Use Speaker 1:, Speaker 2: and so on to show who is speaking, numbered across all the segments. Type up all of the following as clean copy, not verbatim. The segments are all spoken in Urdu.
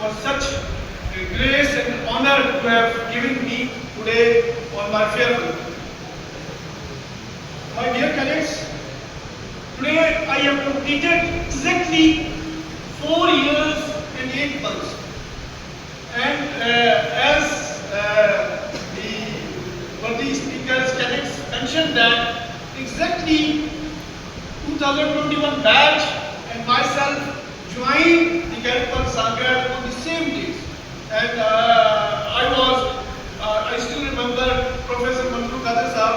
Speaker 1: for such grace and honor to have given me today on my farewell. My dear colleagues, today I have completed exactly 4 years and 8 months. And as the worthy speakers colleagues mentioned that exactly 2021 batch and myself joined the Cadet Sangha on the same days. And I still remember Professor Mansoor Qadir Sahab,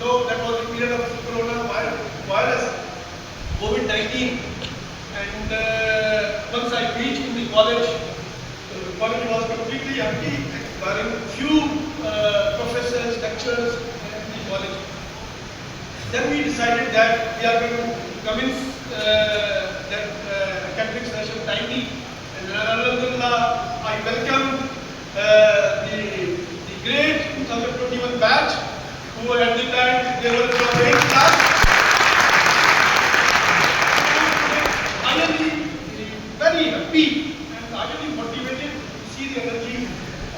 Speaker 1: So that was the period of coronavirus, COVID-19. And once I reached to the college was completely empty, barring few professors, lecturers in the college. Then we decided that we are going to commence that academic session timely. And Alhamdulillah, I welcome the great 2021 batch who at the time they were from 8th class. I am very happy and highly motivated to see the energy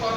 Speaker 1: 5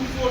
Speaker 1: 2-4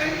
Speaker 1: and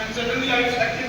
Speaker 1: and suddenly I selected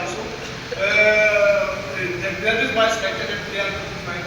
Speaker 1: also. That is my selection and they are mine.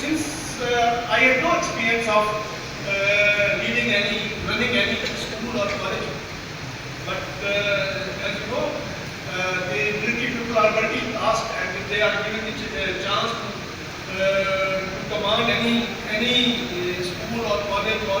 Speaker 1: since I had no experience of running any school or college, but as you know, the military people are multitasked and if they are given the chance to command any school or college or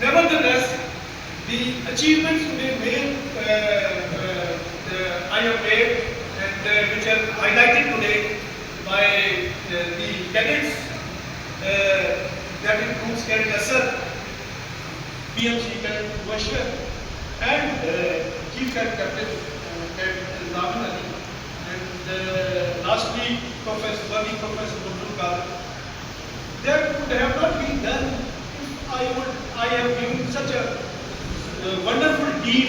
Speaker 1: Nevertheless, the achievements I have made and which are highlighted today by the cadets, that includes Cadet Asad, PMC Cadet Bashir and Chief Cadet Captain Cadet Zamin Ali, and lastly Professor Mansoor Qadir. That would have not been done if I have given such a wonderful team.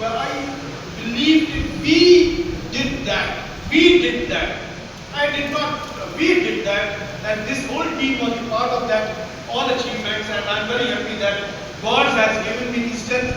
Speaker 1: I believe that we did that. We did that, and this whole team was a part of that all achievements, and I am very happy that God has given me the strength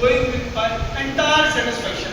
Speaker 1: going with my entire satisfaction.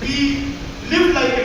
Speaker 1: we live like a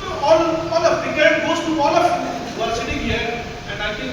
Speaker 1: So all of the credit goes to all of you who are sitting here, and I think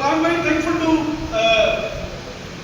Speaker 1: I am very thankful to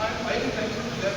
Speaker 1: I am highly thankful to them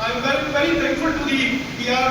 Speaker 1: I am very thankful to the PR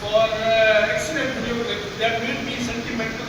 Speaker 1: for excellent video clip that made me sentimental.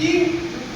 Speaker 1: 3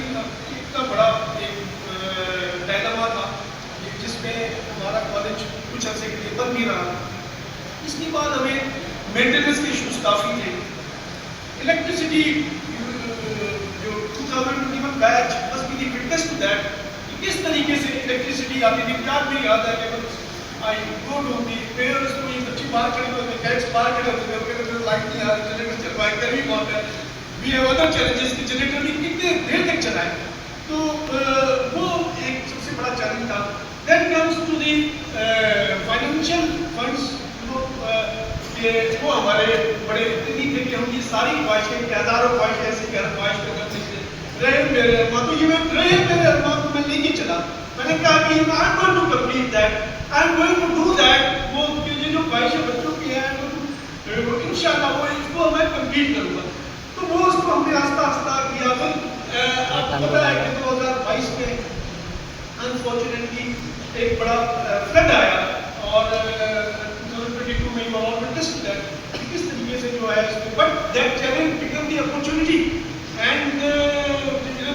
Speaker 1: اتنا بڑا ایک ڈائلما تھا جس میں ہمارا کالج کچھ عرصے کے لیے بند بھی رہا. اس کے بعد ہمیں مینٹیننس کے ایشوز کافی تھے. الیکٹریسٹی جو 2021 بیچ بس بھی فٹنس ٹو دیٹ کس طریقے سے الیکٹریسٹی آتی تھی. یاد نہیں یاد ہے کہ آئی گو ٹو دی پیرنٹس کو یہ بچے باہر کھڑے ہوتے تھے, کیٹس باہر کھڑے ہوتے تھے, کہ لائٹ نہیں آ رہی, جنریٹر چلوائے, گرمی بہت ہے, وی ہیو ادر چیلنجز کہ جنریٹر بھی کتنے دیر تک چلائے. تو وہ ایک سب سے بڑا چیلنج تھا. Then comes to the financial funds, وہ ہمارے بڑے اتنی تھے کہ ہم یہ ساری خواہشیں کہ ہزاروں خواہشیں ایسی خواہش کر کرتے تھے. رہے میرے ارمان, تو یہ میرے ارمان کو میں لے کے چلا. میں نے کہا کہ I am going to complete that, I am going to do that. وہ یہ جو خواہشیں بچوں کی ہیں انشاءاللہ وہ اس کو میں کمپلیٹ کروں گا. تو وہ اس کو ہم نے آہستہ آہستہ کیا. پھر آپ کو پتا ہے کہ 2022 میں انفارچونیٹلی ایک بڑا فلڈ آیا اور 2022 میں وہ اور ٹیسٹ ہے کس طریقے سے جو ہے اس کو, but that challenge became the opportunity. And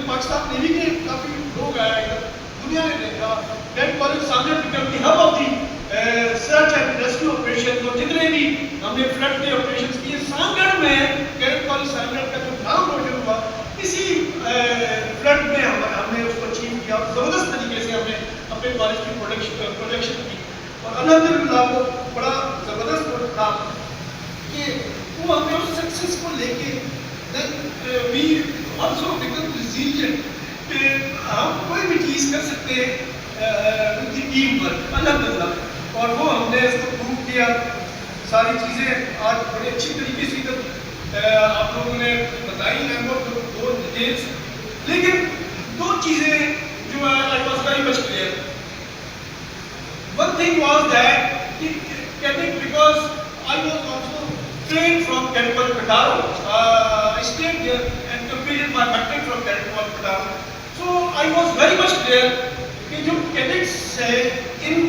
Speaker 1: Pakistan navy کے کافی لوگ آئے ادھر, دنیا نے دیکھا that college Sangar became the hub of the search and rescue operation. اور جتنے بھی ہم نے فلڈ کے آپریشنس کیے سانگڑ میں, کیڈٹ کالج سانگڑ کا جو نام روشن ہوا اسی فلڈ میں ہم نے اس کو اچیو کیا. زبردست طریقے سے ہم نے اپنے کالج کی پروڈکشن کی اور الحمدللہ وہ بڑا زبردست تھا کہ وہ ہم نے اس سکسیس کو لے کے then we also become resilient کہ ہم کوئی بھی چیز کر سکتے ہیں ٹیم ورک الحمدللہ. اور وہ ہم نے اس کو پروو کیا. ساری چیزیں آج بڑے اچھی طریقے سے آپ لوگوں نے بتائی ہیں وہ دو ڈیٹیلس, لیکن دو چیزیں جو I was very much clear. One thing was that because I was also trained from Cadet College Petaro. I stayed there and completed my matric from Cadet College Petaro. So I was very much clear کہ جو cadets ہے ان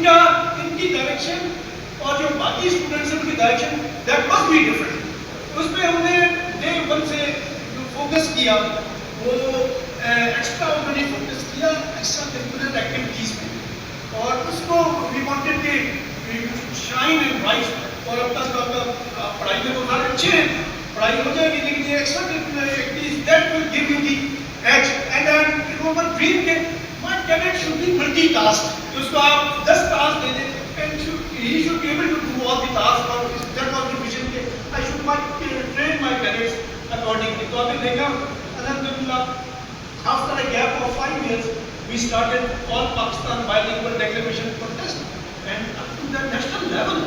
Speaker 1: کی ڈائریکشن اور جو باقی اسٹوڈنٹس ہیں ان کی direction that must be different. اس پہ ہم نے ڈے ون سے جو فوکس کیا وہ ایکسٹرا آرڈنری فوکس کیا ایکسٹرا کریکولر ایکٹیویٹیز میں, اور اس کو وی وانٹڈ کہ شائن اینڈ رائز. اور اب تک آپ پڑھائی میں تو سارے اچھے ہیں, پڑھائی ہو جائے گی, لیکن یہ extra curricular activities that will give you the edge. And it was my dream کہ my cadet should be multitask. اس کو آپ 10 ٹاسک دے دیں and he should be able to do all the task. اور دیٹ واز دی ویژن کہ I should train my cadets accordingly. تو آپ نے دیکھا الحمدللہ after a gap of 5 years we started all Pakistan bilingual declamation contest and up to the national level.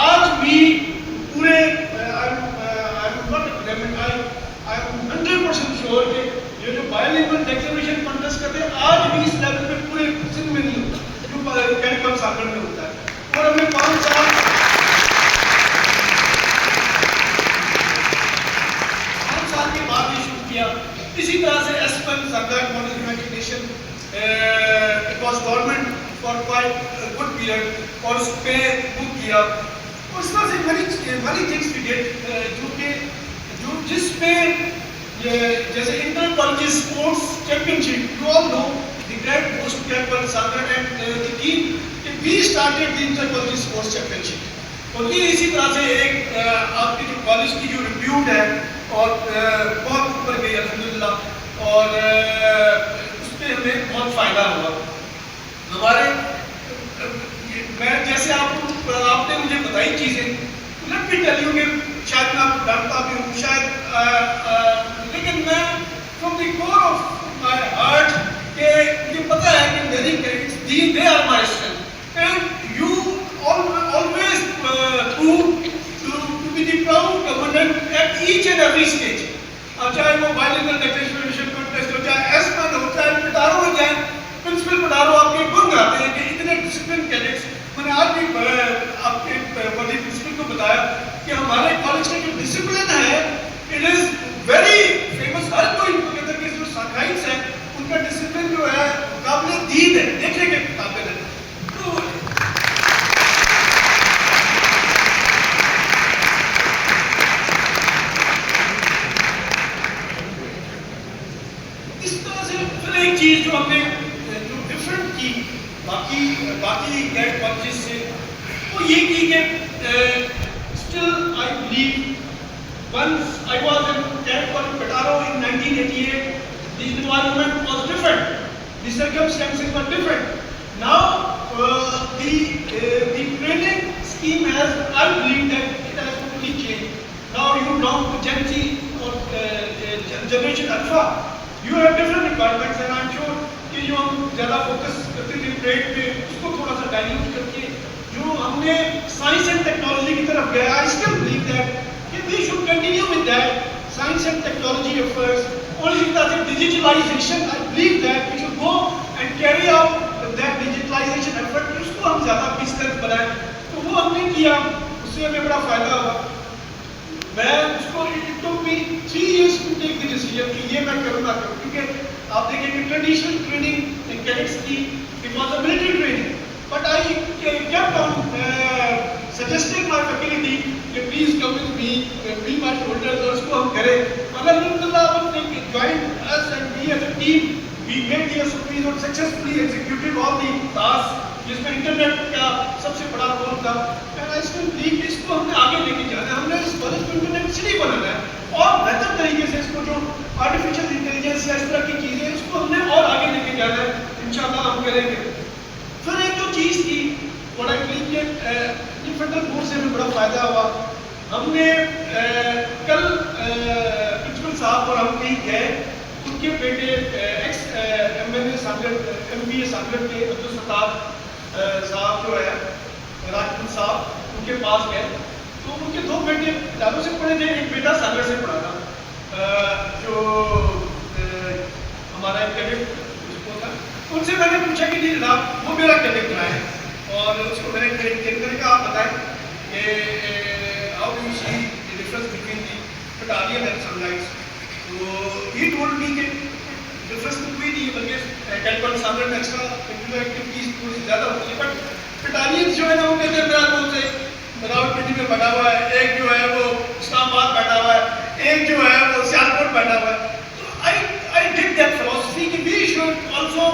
Speaker 1: آج بھی پورے I am 100% sure کہ یہ جو bilingual declamation contest کرتے ہیں آج بھی اس لیول پہ پورے سندھ میں نہیں ہوتا جو کیڈٹ کالج سانگڑ میں ہوتا ہے. اور ہم نے 5 سال کے بعد یہ شروع کیا. اسی طرح سے ایسپن سردار college imagination it was government for quite good period اور اس پہ بک کیا. اس طرح سے مینی تھنگس وی ڈیڈ جو کہ جس میں جیسے inter college sports championship you all know the great most cadet college Sangar and the team we started the inter college sports championship. اور یہ اسی طرح سے ایک آپ کی جو کالج کی جو ریپیوٹ ہے اور بہت اوپر گئی الحمدللہ, اور اس پہ ہمیں بہت فائدہ ہوا. ہمارے میں جیسے آپ نے مجھے بتائی چیزیں لیٹ می ٹیل یو کہ شاید میں آپ کو ڈانٹتا بھی ہوں شاید, لیکن میں from the core of my heart کہ مجھے پتہ ہے کہ میری cadets they are my strength and you always to be the proud component at each and every stage. اب چاہے وہ bilingual declamation contest ہو, چاہے ایسپن ہو, چاہے پٹارو ہو جائے, پرنسپل پٹارو آپ کے گن گاتے ہیں کہ اتنے ڈسپلن کیڈٹس. میں نے آج بھی آپ کے ورڈی پرنسپل کو بتایا کہ ہمارے کالج کا جو ڈسپلن ہے اٹ از ویری فیمس. ہر کوئی کہتا ہے کہ جو سانگائنس ہیں ان کا ڈسپلن جو ہے قابل دید ہے, دیکھنے کے قابل ہے. تو اس طرح سے چیز جو ہم نے جو ڈفرینٹ کی باقی کیٹ کالجز سے وہ یہ کی کہ still I believe once I was in Cadet College Petaro in 1988, the environment was different, the circumstances were different. Now the training scheme has, I believe that it has totally changed. Now you belong to Gen Z or Generation Alpha, you have different requirements, and I'm sure کہ جو ہم زیادہ فوکس کرتے تھے ٹریڈ پہ اس کو تھوڑا سا ڈائلیوٹ کر کے جو ہم نے سائنس اینڈ ٹیکنالوجی کی طرف گیا. I still believe that we should continue with that science and technology efforts. Only with the digitalization, I believe that we should go and carry out that digitalization effort. اس کو ہم زیادہ بہتر بنائیں. تو وہ ہم نے کیا, اس سے ہمیں بڑا فائدہ ہوا. میں اس کو it took me 3 years to take the decision کہ یہ میں کروں گا, کیونکہ آپ دیکھیں کہ ٹریڈیشنل ٹریننگ کیڈٹس کی it was a military training. But I kept on suggesting my faculty کہ please come with me, be my shoulders, اور اس کو ہم کریں. Alhamdulillah, when they joined us and we as a team, we made the SOPs and successfully executed all the tasks, جس میں انٹرنیٹ کا سب سے بڑا رول تھا. And I still believe کہ اس کو ہم نے آگے لے کے جانا ہے, ہم نے اس کالج کو انٹرنیٹ سٹی بنانا ہے اور بہتر طریقے سے اس کو جو آرٹیفیشیل انٹیلیجنس یا اس طرح کی چیزیں اس کو ہم نے اور آگے لے کے جانا ہے. انشاءاللہ ہم کریں گے. پھر ایک جو چیز تھی what I believe کہ یہ فیڈرل بورڈ سے ہمیں بڑا فائدہ ہوا. ہم نے کل پرنسپل صاحب اور ہم کہیں گئے, ان کے بیٹے ایکس MLA سانگڑ MPA سانگڑ کے عبدالستار صاحب جو ہے راجپور صاحب, ان کے پاس گئے. تو ان کے 2 بیٹے دارو سے پڑھے تھے, ایک بیٹا سانگڑ سے پڑھا تھا جو ہمارا کیڈٹ تھا. ان سے میں نے پوچھا کہ جی جناب وہ میرا کیڈٹ رہا ہے, اور اس کو میں نے کہا آپ بتائیں کہ how do you see the difference between the battalion and sunrise. So he told me کہ difference تو کوئی نہیں ہے, بلکہ کیڈٹ سانگڑ میں ایکسٹرا ایکٹیویٹیز تھوڑی زیادہ ہوتی ہے, بٹ بٹالین جو ہے نا وہ کہتے ہیں میرا دوست ایک راولپنڈی میں بیٹھا ہوا ہے, ایک جو ہے وہ اسلام آباد بیٹھا ہوا ہے, ایک جو ہے وہ سیالکوٹ بیٹھا ہوا ہے. تو I did that philosophy کہ we should also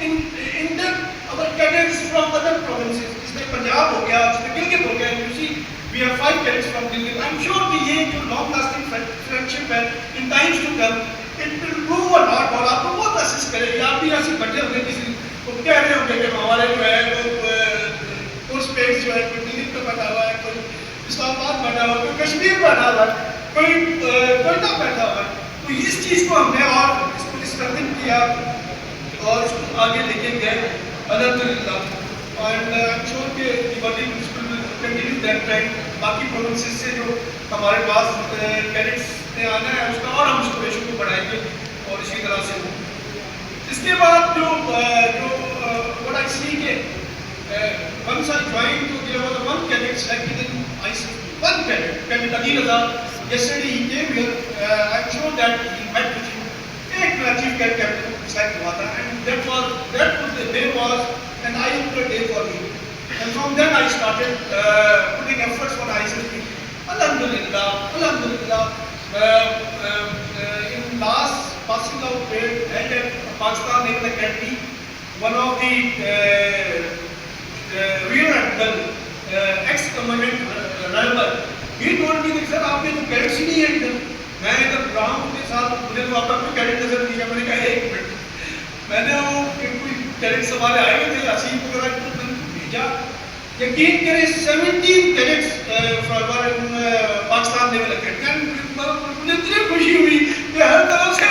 Speaker 1: induct our cadets from other provinces. جس میں پنجاب ہو گیا, جس میں گلگت ہو گیا. You see, we have 5 cadets from Gilgit. I'm sure کہ یہ جو long lasting friendship ہے in times to come, it will prove a lot, اور آپ کو بہت اسسٹ کرے گی. آپ بھی ایسے بٹے ہوں گے, کسی کو کہہ رہے ہوں گے کہ ہمارے جو ہے وہ کورس پیکس جو ہے کوئی دلّی پہ بیٹھا ہوا ہے, کوئی اسلام آباد بیٹھا ہوا ہے, کوئی کشمیر بیٹھا ہوا ہے, کوئی کوئٹہ بیٹھا ہوا ہے. تو اس چیز کو ہم نے اور اس کو اسٹرگل کیا اور اس کو آگے لے کے گئے الحمدللہ. اینڈ آئی ایم شیور کہ Diwali principal will continue that time. باقی پروونسز سے جو ہمارے پاس کیڈٹس نے آنا ہے اس کا اور ہم اسٹوڈیشن کو بڑھائیں گے اور اسی طرح سے ہو. اس کے بعد جو what I see کہ once I joined, there was one cadet selected in ICT. One cadet Adil Azhar. Yesterday he came here. I'm sure that he met with you. ایک chief cadet captain select ہوا تھا, and that day was an eye-opener day for me. And from then I started putting efforts for ICT. Alhamdulillah. In last passing out grade held at Pakistan Naval Academy, one of the rear admiral, ex-commandant Ralbar, he told me that sir آپ نے تو کیڈٹس ہی نہیں ہے ادھر. میں ادھر رہا ہوں کے ساتھ, مجھے تو آپ کا کوئی کیڈٹ نظر نہیں ہے. میں نے کہا ایک منٹ, میں نے وہ کوئی کیڈٹس ہمارے آئے ہوئے تھے آصف وغیرہ کو میں نے بھیجا. یقین کریں 17 cadets from Pakistan naval academy. مجھے اتنی خوشی ہوئی کہ ہر طرف سے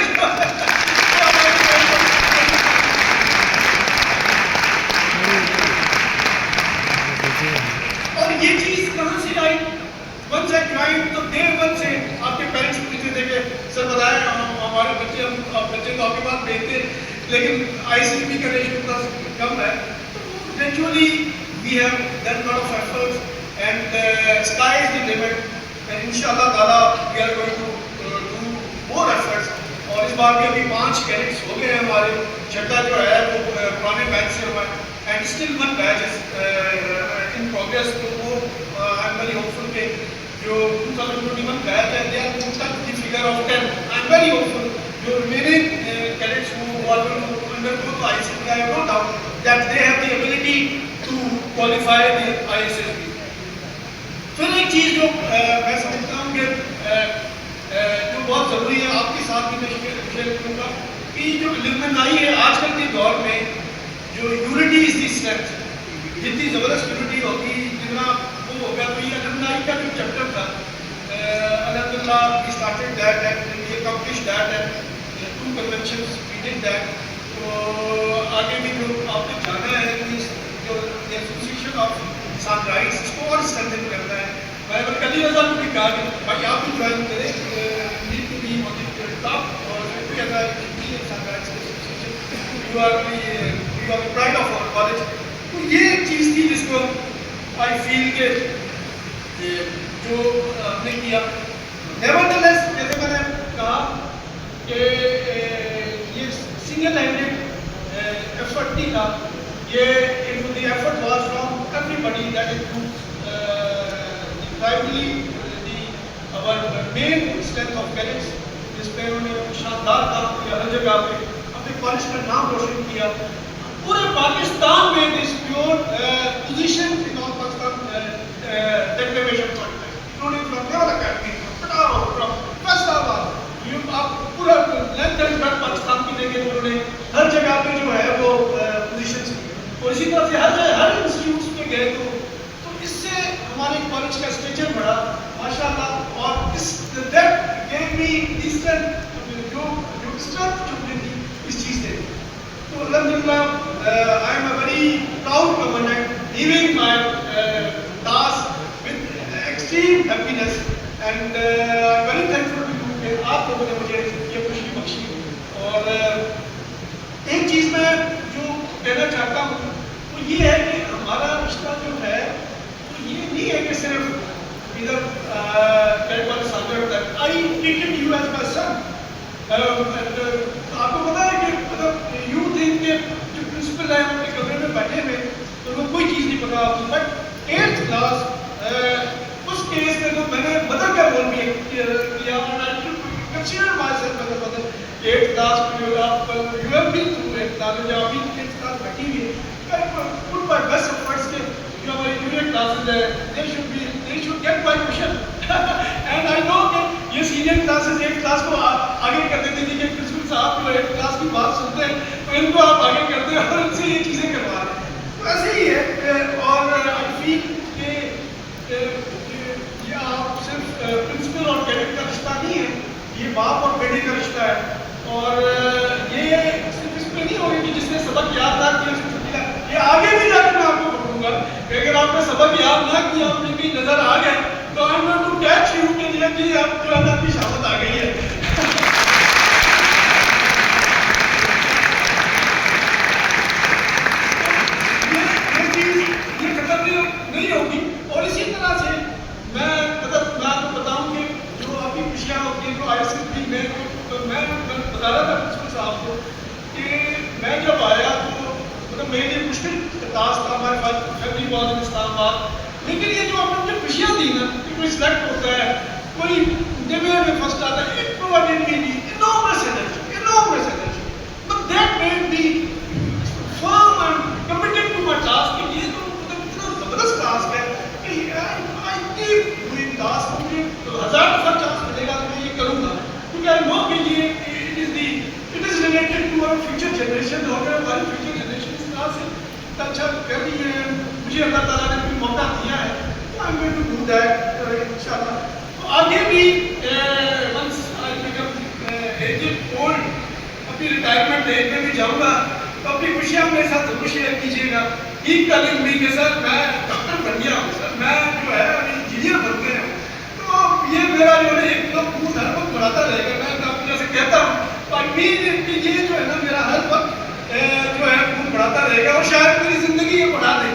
Speaker 1: اور یہ چیز کہاں سے آئی. ون سے جوائن تو ڈے ون سے آپ کے پیرنٹس پوچھتے تھے کہ سر بتائیں ہمارے بچے تو آپ کے پاس بھیجتے لیکن ICT کا ریشو تھوڑا کم ہے. Actually we have done lot of efforts and sky is the limit, and inshallah taala we are going to do more efforts. اور اس بار بھی ابھی 5 کیڈٹس ہو گئے ہیں ہمارے. چھٹا جو ہے وہ پرانے بیچ سے ہوا ہے, and still 1 batch is in progress. تو وہ آئی ایم ویری ہوپفل کہ جو 2021 بیچ ہے they are touch the figure of 10. I am very hopeful جو ریمیننگ کیڈٹس ہوں وہ are going to under that they have the ability to qualify the ISSB. پھر ایک چیز جو میں سمجھتا ہوں کہ جو بہت ضروری ہے آپ کے ساتھ بھی میں شیئر کروں گا کہ جو علمائی ہے آج کل کے دور میں جو یونٹی از دی اسٹرینتھ، جتنی زبردست یونٹی ہوگی جتنا وہ ہوگا. تو یہ علمائی کا جو چیپٹر تھا الحمدللہ we started that and we accomplished that and 2 conventions we did that. تو آگے بھی جو آپ نے جانا ہے جو ایسوسیشن آف سان رائٹس اس کو اور اسٹرینتھن کرنا ہے. میں نے کلی رضا کو بھی کہا کہ بھائی آپ بھی جوائن کریں need to be on the top اور کوئی ایسا سان rights association you are the pride of our college. تو یہ ایک چیز تھی جس کو آئی فیل کہ جو ہم نے کیا. نیورتھلیس جیسے میں نے کہا کہ یہ سنگل ہینڈیڈ ایفرٹ نہیں تھا. یہ دی ایفرٹ واز فرام ایوری بڈی دیٹ انکلوڈس پرائمری اور مین اسٹرینتھ آف پیرنٹس جس پہ انہوں نے شاندار کام کیا ہر جگہ پہ اپنے کالج کا نام روشن کیا. پورے پاکستان میں this pure position in all Pakistan declaration fund including from naval academy پٹاو فرام فیصل آباد یہ آپ پورا لینتھ اینڈ برتھ پاکستان کی دیکھیں تو انہوں نے ہر جگہ پہ جو ہے وہ پوزیشنس کی. اور اسی طرح سے ہر انسٹیٹیوٹس پہ گئے تو اس سے ہمارے کالج کا اسٹرکچر بڑھا ماشاء اللہ. اور اس دیٹ گیو می اسٹرینتھ جو اسٹرینتھ جو ملی اس چیز سے. تو الحمدللہ I am a very proud component leaving my task with extreme happiness and I am very thankful to you کہ آپ لوگوں نے مجھے یہ خوشی بخشی. اور ایک چیز میں جو کہنا چاہتا ہوں وہ یہ ہے کہ ہمارا رشتہ جو ہے وہ یہ نہیں ہے کہ صرف ادھر I treated you as my son. آپ کو پتا ہے کہ مطلب یوں تھنک کہ جو پرنسپل ہے اپنے کمرے میں بیٹھے ہوئے تو ان کو کوئی چیز نہیں پتا آپ کو. But 8th class us case میں تو میں نے مدر کا رول بھی کیا اور consider my self as a mother. 8th class میں جو آپ you have been through 8th class میں جب ابھی 8th کلاس بیٹھی ہوئی ہے پٹ مائی بیسٹ ایفرٹس کہ جو ہماری جونیئر کلاسز ہے they should get my question and I know کہ یہ سینئر کلاسز 8th کلاس کو آگے کر دیتے تھے کہ پرنسپل صاحب جو 8th کلاس کی بات سنتے ہیں تو ان کو آپ آگے کرتے ہیں اور ان سے یہ چیزیں کروا رہے ہیں. تو ایسے ہی ہے. اور آئی فیل کہ یہ آپ صرف پرنسپل اور کیڈٹ کا رشتہ نہیں ہے یہ باپ اور بیٹے کا رشتہ ہے. اور یہ صرف اس پہ نہیں ہوگا کہ جس نے سبق یاد نہ کیا اس کو چھٹی لگا. یہ آگے بھی جا کے میں آپ کو پڑھوں گا کہ اگر آپ نے سبق یاد نہ کیا آپ نے بھی نظر آ گئے تو I am to catch you کہ یہ آپ جو ہے آپ کی شہادت آ گئی ہے. یہ چیز یہ ختم نہیں ہوگی. اور اسی طرح سے میں آپ کو بتاؤں کہ جو ابھی خوشیاں ہوتی ہیں جو آئی ایس ایس بی میں بتا رہا تھا پرنسپل صاحب کو کہ میں جب آیا تو مطلب میرے لیے مشکل ٹاسک تھا. ہمارے پاس فیملی بہت اسلام آباد لیکن یہ جو آپ نے مجھے خوشیاں دی نا کہ کوئی سلیکٹ ہوتا ہے کوئی ڈبیٹ میں فرسٹ آتا ہے it provided me enormous energy but that made me firm and committed to my task. کہ یہ تو مطلب اتنا زبردست ٹاسک ہے کہ آئی کیپ ڈوئنگ ٹاسک. مجھے 1000 دفعہ چانس ملے گا تو میں یہ کروں گا کیونکہ آئی نو کہ یہ it is related to our future generation. اور ہماری فیوچر جنریشن اس طرح سے اچھا کر رہی ہے مجھے اللہ تعالیٰ نے کوئی موقع دیا ہے تو I am going to do that انشاءاللہ. تو آگے بھی once I become aged old اپنی ریٹائرمنٹ ایج میں بھی جاؤں گا تو اپنی خوشیاں میرے ساتھ ضرور شیئر کیجیے گا. ایک کا دن بھی کہ سر میں ڈاکٹر بن گیا ہوں سر میں جو ہے ابھی انجینئر بن گیا ہوں. تو یہ میرا جو ہے ایک دم خون ہر وقت بڑھاتا رہے گا. میں آپ جیسے کہتا ہوں اور یہ جو ہے نا میرا ہر وقت جو ہے خون بڑھاتا رہے گا اور شاید میری زندگی یہ بڑھا دے.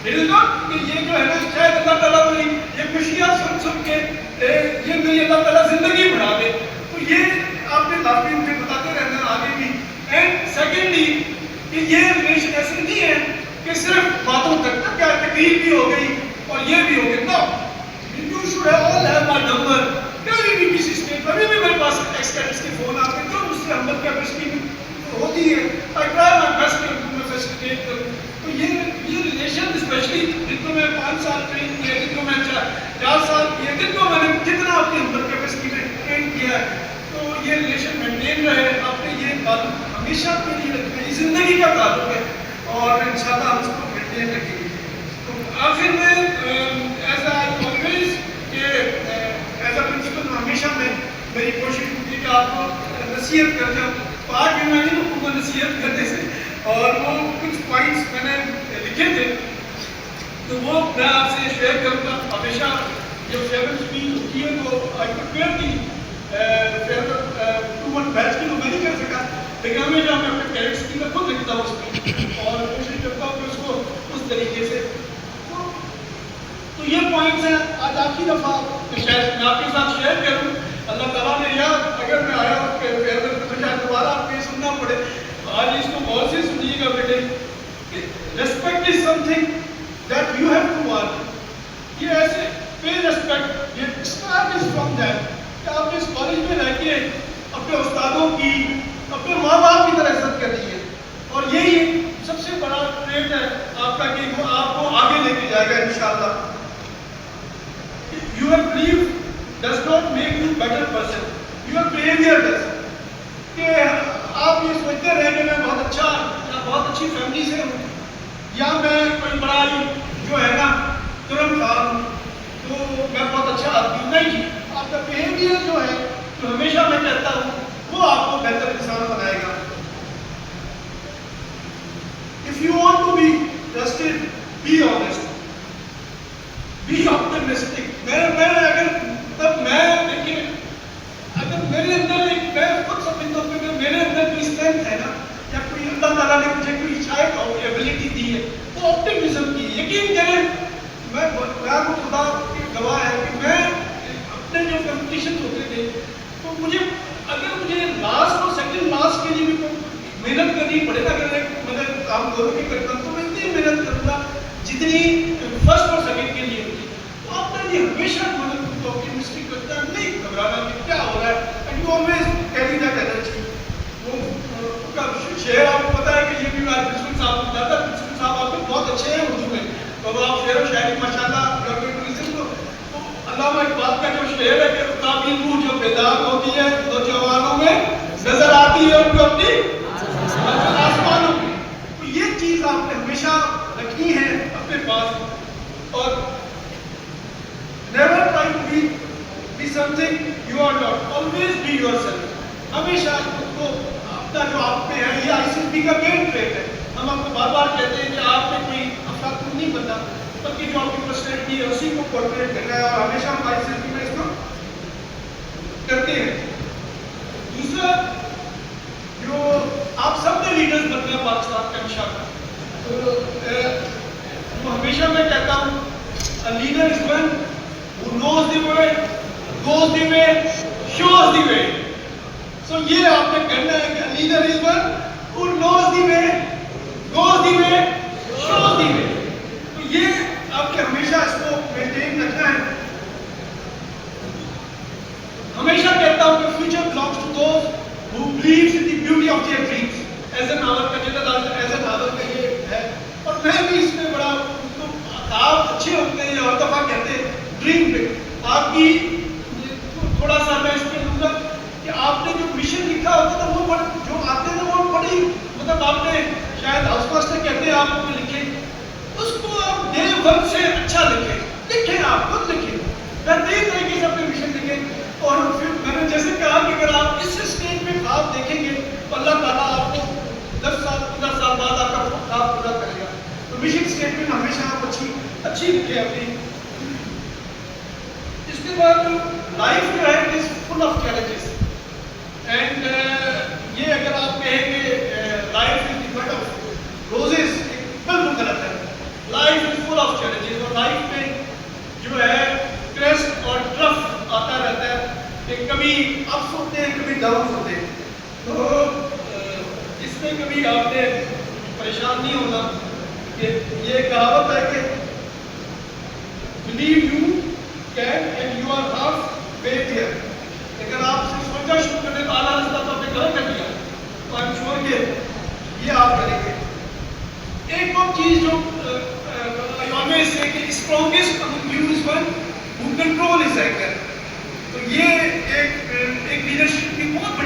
Speaker 1: کہ یہ جو ہے نا شاید اللہ تعالیٰ میری یہ خوشیاں سن کے یہ میری اللہ تعالیٰ زندگی بڑھا دے. تو یہ آپ نے لازمی مجھے بتاتے رہنا آگے بھی. اینڈ سیکنڈلی کہ یہ ریلیشن ایسے نہیں ہے کہ صرف باتوں تک کیا تقریر بھی ہو گئی اور یہ بھی ہو گیا. Now you should all have my number. کبھی بھی کسی اسٹیج پر ابھی بھی میرے پاس ایکسٹرنس کے فون آتے ہیں جو مجھ سے ہمت کا پریشنی ہوتی ہے. I try my best to facilitate یہ ریلیشن مینٹین رہے. آپ نے یہ تعلق ہمیشہ کے لیے رکھنا ہے, زندگی کا تعلق ہے اور انشاءاللہ ہم اس کو مینٹین رکھیں گے. تو آخر میں ایز آلویز کہ ایز اے پرنسپل ہمیشہ میں میری کوشش ہوتی ہے کہ آپ کو نصیحت کر جاؤں. تو آج بھی میں نہیں رکوں گا نصیحت کرنے سے, اور وہ کچھ پوائنٹس میں نے لکھے تھے تو وہ میں آپ سے شیئر کروں گا. ہمیشہ جب فیئرویل اسپیچ ہوتی ہے تو آئی پریپیئر تھی فیئرویل 2-1 بیچ کی, تو میں نہیں کر سکا, لیکن ہمیشہ میں اپنے پیرنٹس کی میں خود لکھتا ہوں اسپیچ اور کوشش کرتا ہوں کہ اس کو اس طریقے سے. تو یہ پوائنٹس ہیں آج آخری دفعہ شاید میں آپ کے ساتھ شیئر کروں. اللہ تعالیٰ نے یا اگر میں آیا ہوں کہ فیئرویل تو شاید دوبارہ آپ کو یہ سننا پڑے. آج اس کو غور سے سنیے گا بیٹے. Respect is something that you have to earn. یہ ایسے پے ریسپیکٹ, یہ اسٹارٹ از فرام دیٹ کہ آپ نے اس کالج میں رہ کے اپنے استادوں کی, اپنے ماں باپ کی طرح عزت کرنی ہے, اور یہی سب سے بڑا ٹریٹ ہے آپ کا کہ وہ آپ کو آگے لے کے جائے گا انشاءاللہ. Your belief does not make you better person. Your behavior does. کہ آپ یہ سوچتے رہے کہ میں بہت اچھا یا بہت اچھی فیملی سے ہوں, یا میں کوئی بڑا جو ہے نا ترم خار ہوں تو میں بہت اچھا آدمی ہوں. نہیں جی, آپ کا بیہیویئر جو ہے جو ہمیشہ میں کہتا ہوں وہ آپ کو بہتر انسان بنائے گا. If you want to be trusted, be honest. Be optimistic. اگر میرے اندر ایک, میں خود سمجھتا ہوں کہ میرے اندر کوئی اسٹرینتھ ہے نا, یا کوئی اللہ تعالیٰ نے مجھے کوئی شاید ایبلٹی دی ہے, وہ آپٹیمزم کی. یقین کریں میں آپ کو خدا کی گواہ ہے کہ میں اپنے جو کمپٹیشن ہوتے تھے تو مجھے اگر مجھے لاسٹ اور سیکنڈ لاسٹ کے لیے بھی محنت کرنی پڑے گا, اگر میں کام دونوں کے کرتا ہوں تو میں اتنی محنت کروں گا جتنی فرسٹ اور سیکنڈ کے لیے ہوتی. تو آپ نے یہ ہمیشہ مدد آپٹیمسٹک کرتا ہے, نہیں گھبرانا کہ کیا ہو رہا ہے, and you always carry that energy. وہ شعر آپ کو پتا ہے کہ یہ بھی آج پرنسپل صاحب کو بتاتا ہے. پرنسپل صاحب آپ کے بہت اچھے ہیں اردو میں, تو آپ شعر و شاعری ماشاءاللہ تو علامہ اقبال کا جو شعر ہے کہ کافی روح جو بیدار ہوتی ہے تو جوانوں میں نظر آتی ہے ان کو اپنی آسمانوں میں. تو یہ چیز آپ نے ہمیشہ رکھنی ہے اپنے پاس, اور never try to be something you are not. Always be yourself. ہمیشہ خود کو اپنا جو آپ میں ہے, یہ آئی سی پی کا مین ٹریٹ ہے. ہم آپ کو بار بار کہتے ہیں کہ آپ میں کوئی افراد نہیں بنتا, بلکہ جو آپ کی پرسنالٹی ہے اسی کو پورٹریٹ کرنا ہے, اور ہمیشہ ہم آئی سی پی میں اس کو کرتے ہیں. دوسرا جو آپ سب نے لیڈرز بنتے ہیں پاکستان کا انشاءاللہ, تو جو ہمیشہ میں کہتا ہوں a leader is one who knows the way, goes the way, shows the way. So یہ آپ نے کرنا ہے کہ a leader is one who knows the way, goes the way, shows the way. تو یہ آپ کے ہمیشہ اس کو مینٹین رکھنا ہے. ہمیشہ کہتا ہوں کہ future belongs to those who believes in the beauty of their dreams. As an hour کا جنرل ایز این آور کا یہ ہے, اور میں بھی اس میں بڑا خواب اچھے ہوتے ہیں, اور دفعہ کہتے ہیں ڈریم پہ آپ کی تھوڑا سا میں اس پہ دوں گا کہ آپ نے جو مشن لکھا ہوتا تھا وہ جو آتے ہیں وہ بڑی مطلب آپ نے شاید ہاؤس ماسٹر کہتے ہیں آپ کو لکھیں, اس کو آپ ڈے ون سے اچھا لکھیں آپ خود لکھیں, بہترین طریقے سے اپنے مشن لکھیں. اور پھر میں نے جیسے کہا کہ اگر آپ اس اسٹیج پہ خواب دیکھیں گے تو اللہ تعالیٰ آپ کو 10 سال 15 سال بعد آپ کا خواب پورا کرے گا. تو مشن اسٹیٹمنٹ ہمیشہ آپ اچھی لکھیں اپنی. اس کے بعد لائف جو ہے is full of challenges, and یہ اگر آپ کہیں گے life is the bed of roses, بالکل غلط ہے. Life is full of challenges, اور لائف میں جو ہے کرسٹ اور ٹرف آتا رہتا ہے کہ کبھی اپس ہوتے ہیں کبھی ڈاؤن ہوتے ہیں. تو اس میں کبھی آپ نے پریشان نہیں ہونا. کہ یہ کہاوت ہے کہ believe you can and you are half way there. اگر آپ سے سوچنا شروع کرنے تو اعلیٰ رستہ تو آپ نے کہاں کر لیا, تو I'm sure کہ یہ آپ کریں گے. ایک اور چیز جو I always say کہ strongest among you is one who control his anger. تو یہ ایک لیڈرشپ کی بہت بڑی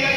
Speaker 1: AI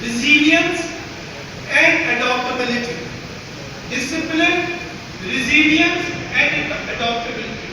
Speaker 1: resilience and adaptability. Discipline, resilience and adaptability,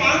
Speaker 1: 5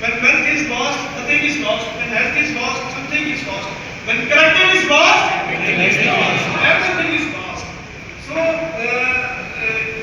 Speaker 1: when wealth is lost, nothing is lost. When health is lost, something is lost. When character is lost, everything is lost. So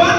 Speaker 1: 1।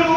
Speaker 1: 2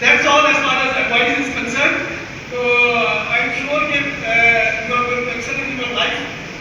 Speaker 1: That's all as far as advice is concerned. So I'm sure that you are going to excel in your life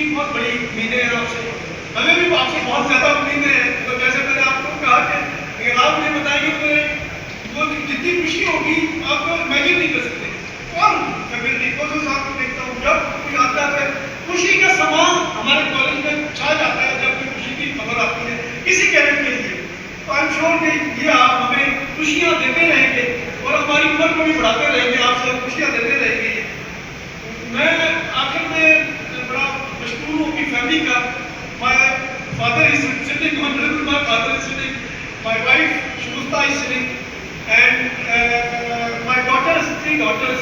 Speaker 1: کی بہت بڑی امیدیں ہیں آپ سے. ہمیں بھی آپ سے بہت زیادہ امیدیں ہیں. تو جیسے میں نے آپ کو کہا کہ آپ مجھے بتائیں گے وہ جتنی خوشی ہوگی آپ کو امیجن نہیں کر سکتے. اور میں میرے دوستوں صاحب کو دیکھتا ہوں جب کوئی آتا ہے خوشی کا سامان ہمارے کالج میں چھا جاتا ہے جب کوئی خوشی کی خبر آتی ہے کسی کیڈٹ کے لیے. تو آئی ایم شیور کہ یہ آپ ہمیں خوشیاں دیتے رہیں گے اور ہماری عمر کو بھی بڑھاتے رہیں گے. آپ سب خوشیاں دیتے رہیں گے. میں آخر میں بڑا مشکور ہوں اپنی فیملی کا. My father is sitting honourable, my father is sitting, my wife Shagufta is sitting, and my daughters, 3 daughters.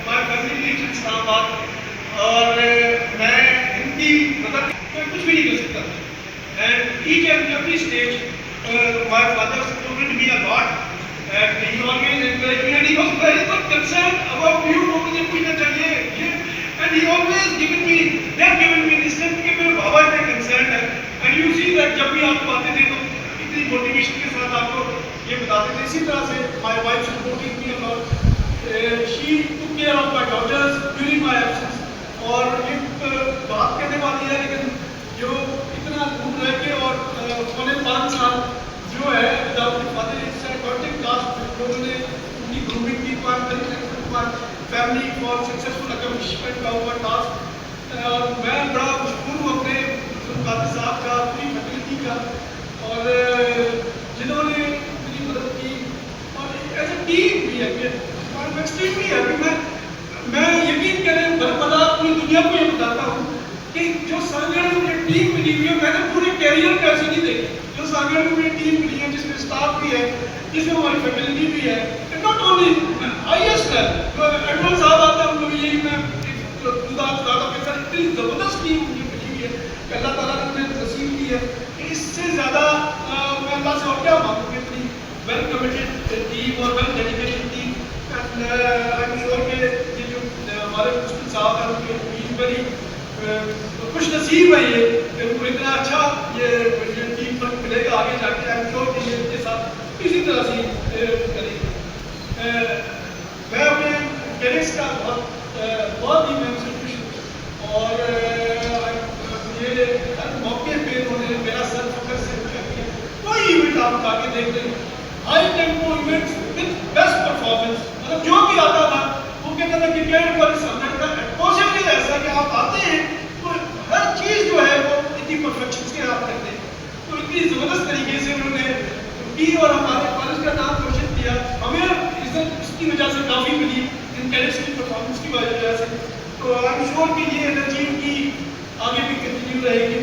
Speaker 1: My family lives in Islamabad. اور میں ان کی مدد کچھ بھی نہیں کر سکتا. And each and every stage my father supported me a lot. And he always encouraged me and he was very much concerned about you. وہ مجھے پوچھنا چاہیے یہ. And he always they have given me this sense کہ میرے بابا اتنے concerned ہے. And you see that جب بھی آپ کو آتے تھے تو اتنی موٹیویشن کے ساتھ آپ کو یہ بتاتے تھے. اسی طرح سے my wife supported me a lot. She took care of my daughters during my absence. اور ایک بات کہنے والی ہے لیکن جو اتنا دور رہ کے اور 5 سال جو ہے لوگوں نے ان کی گرومنگ کی فیملی فار سکسیزفل اکمپلشمنٹ کا ہوا ٹاسک. اور میں بڑا مشکور ہوں اپنے قادر صاحب کا, پوری فیکلٹی کا, اور جنہوں نے میری مدد کی. اور ایز اے ٹیم بھی ہے میں ایکسٹریملی ہیپی. میں یقین کریں برپدا پوری دنیا کو یہ بتاتا ہوں کہ جو سانگڑ میں مجھے ٹیم ملی ہوئی ہے میں نے پورے کیریئر میں ایسی نہیں دیکھی. جو سانگڑ میں مجھے ٹیم ملی ہے جس میں اسٹاف بھی ہے, جس میں ہماری فیکلٹی بھی ہے, ناٹ اونلی ہائیسٹ ہے. جو ایڈول صاحب آتے ہیں ان کو بھی یہی میں خدا کے ساتھ اتنی زبردست ٹیم مجھے ملی ہوئی ہے کہ اللہ تعالیٰ نے مجھے نصیب کی ہے کہ اس سے زیادہ میں اللہ سے اور کیا مانگوں گی. اتنی ویل کمیٹڈ ٹیم اور well dedicated team. I am sure کہ یہ جو ہمارے مسلم صاحب ہیں ان کے بڑی خوش نصیب ہے یہ کہ ان کو اتنا اچھا یہ ٹیم پر ملے گا آگے جا کے. آئی ایم شیور کہ یہ ان کے ساتھ اسی طرح سے کریں گے. میں اپنے پیرنٹس کا بہت ہی میں ان سے خوش ہوں. اور مجھے ہر موقع پہ انہوں نے میرا سر فخر سے اونچا کیا. کوئی ایونٹ آپ اٹھا کے دیکھ لیں, high tempo events with best performance, مطلب جو بھی آتا تھا وہ کہتا تھا کہ کرکٹ پر سبجیکٹ کا ایٹماسفیئر ایسا کہ آپ آتے ہیں تو ہر چیز جو ہے وہ اتنی پرفیکشن سے آپ کرتے ہیں. تو اتنی زبردست طریقے سے انہوں نے کی اور ہمارے کالج کا نام روشن کیا. ہمیں عزت اس کی وجہ سے کافی ملی ان کیڈٹس کی پرفارمنس کی وجہ سے. تو آئی ایم شیور کہ یہ انرجی ان کی آگے بھی کنٹینیو رہے گی.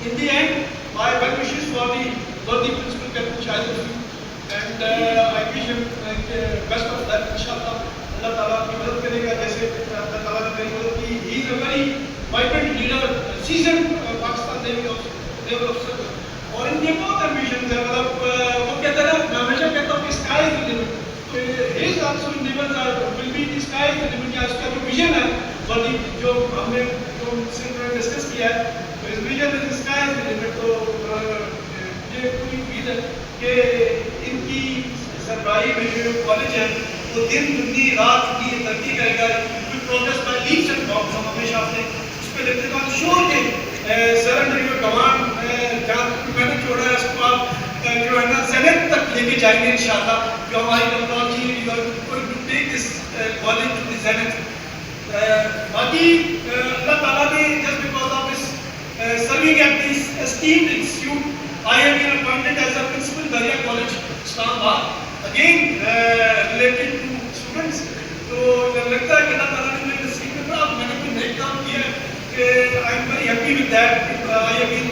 Speaker 1: In the end my well wishes for the worthy principal captain Shahid Rafi, and I wish him best of لک. انشاءاللہ اللہ تعالیٰ کی مدد کرے گا جیسے اللہ تعالیٰ نے میری مدد کی. He is a very vibrant leader, seasoned Pakistan navy officer, اور ان کے بہت ایمبیشنز ہیں. مطلب وہ کہتے ہیں نا, میں ہمیشہ کہتا ہوں کہ اسکائی از دی لمٹ. تو his also endeavours are will be the sky is the limit. یا اس کا جو ویژن ہے ورتھی جو ہم نے جو ڈسکس کیا ہے, تو اس vision is sky is the limit. تو یہ پوری امید ہے کہ ان کی سربراہی میں جو کالج ہے وہ دن دگنی رات کی ترقی کرے گا. Progress by leaps and bounds ہم ہمیشہ آپ نے اس پہ دیکھتے ہیں. شور کے سر انڈر یور کمانڈ جہاں میں نے چھوڑا ہے اس کو آپ جو ہے نا زینت تک لے کے جائیں گے انشاءاللہ. جو ہماری technology take this college to the zenith. باقی اللہ تعالیٰ نے just because of this serving at this esteemed institute I have been appointed as a principal Darya College, Islamabad, again related to students. تو لگتا ہے کہ اللہ تعالیٰ نے مجھے نصیب میں بڑا میں نے کوئی نئے کام کیا ہے کہ I am very happy with that. I have been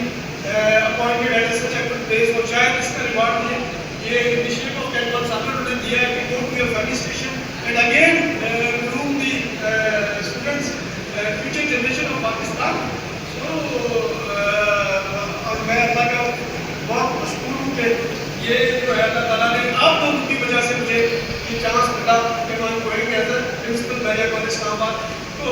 Speaker 1: appointed at such a good place. اور شاید اس کا ریوارڈ مجھے یہ initiative of Cadwell Sagar نے دیا ہے کہ go to your family station and again groom the students, future generation of Pakistan. So اور میں اللہ کا بہت مشکور ہوں کہ یہ جو ہے اللہ تعالیٰ نے آپ لوگوں کی وجہ سے مجھے یہ چانس ملا کہ میں گوئنگ ایز اے پرنسپل دریا کالج اسلام آباد. تو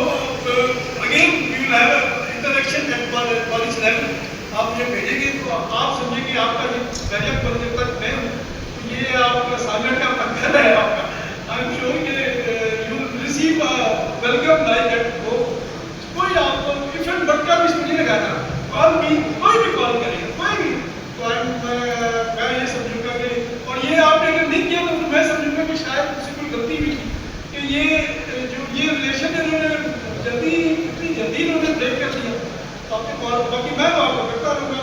Speaker 1: again we will have interaction at college level. آپ مجھے بھیجیں گے تو آپ سمجھیں کہ آپ کا دریا کالج جب تک میں ہوں تو یہ آپ کا سامنے کا پتھر ہے آپ کا. آئی ایم شیور کہ you will receive welcome like that. کوئی آپ کو بھی کوئی بھی کال کرے گا کوئی بھی تو میں یہ سمجھوں گا کہ اور یہ آپ نے اگر نہیں کیا تو میں سمجھوں گا کہ شاید کسی کوئی غلطی بھی کی کہ یہ ریلیشن انہوں نے اتنی جلدی انہوں نے بریک کر دیا. تو آپ کے کال باقی میں تو آپ کو کرتا رہوں گا.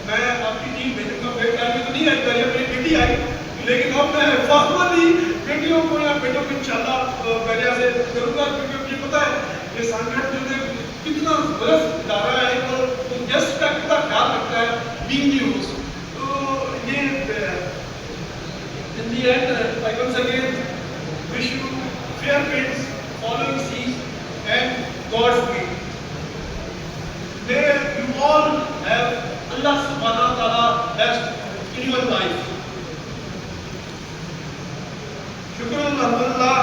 Speaker 1: میں آپ کی ٹیم بھیجوں گا. میرے ٹائم میں تو نہیں آئی پہلے میری بیٹی آئی لیکن اب میں فارملی بیٹیوں کو یا بیٹوں کو انشاءاللہ پہلے سے کروں گا کیونکہ مجھے پتا ہے کہ سانگھٹ جو ہے کتنا غلط ادارہ ہے اور گیسٹ کا کتنا خیال رکھتا ہے بینگ دی ہوسٹ. تو یہ in the end I once again wish you fair winds, following seas and God's will. May you all have Allah subhanahu wa ta'ala best in your life. Shukran alhamdulillah.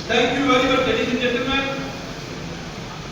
Speaker 1: Thank you very much ladies and gentlemen.